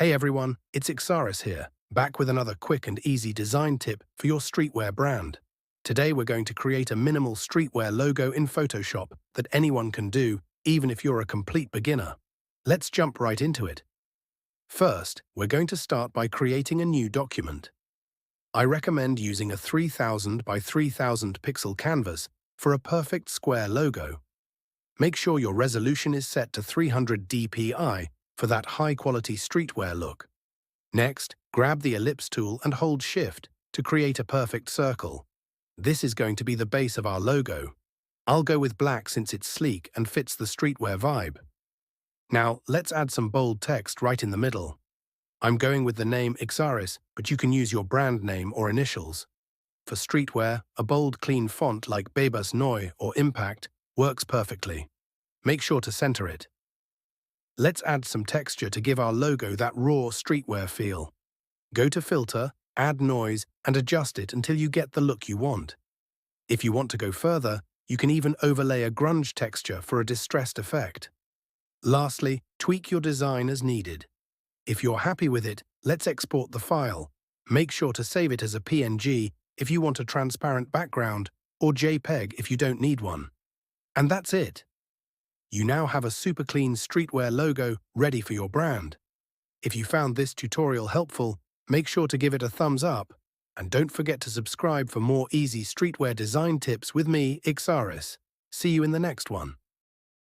Hey everyone, it's Ixaris here, back with another quick and easy design tip for your streetwear brand. Today we're going to create a minimal streetwear logo in Photoshop that anyone can do, even if you're a complete beginner. Let's jump right into it. First, we're going to start by creating a new document. I recommend using a 3000 by 3000 pixel canvas for a perfect square logo. Make sure your resolution is set to 300 dpi for that high-quality streetwear look. Next, grab the ellipse tool and hold Shift to create a perfect circle. This is going to be the base of our logo. I'll go with black since it's sleek and fits the streetwear vibe. Now, let's add some bold text right in the middle. I'm going with the name Ixaris, but you can use your brand name or initials. For streetwear, a bold, clean font like Bebas Noi or Impact works perfectly. Make sure to center it. Let's add some texture to give our logo that raw streetwear feel. Go to Filter, add Noise, and adjust it until you get the look you want. If you want to go further, you can even overlay a grunge texture for a distressed effect. Lastly, tweak your design as needed. If you're happy with it, let's export the file. Make sure to save it as a PNG if you want a transparent background, or JPEG if you don't need one. And that's it. You now have a super clean streetwear logo ready for your brand. If you found this tutorial helpful, make sure to give it a thumbs up, and don't forget to subscribe for more easy streetwear design tips with me, Ixaris. See you in the next one.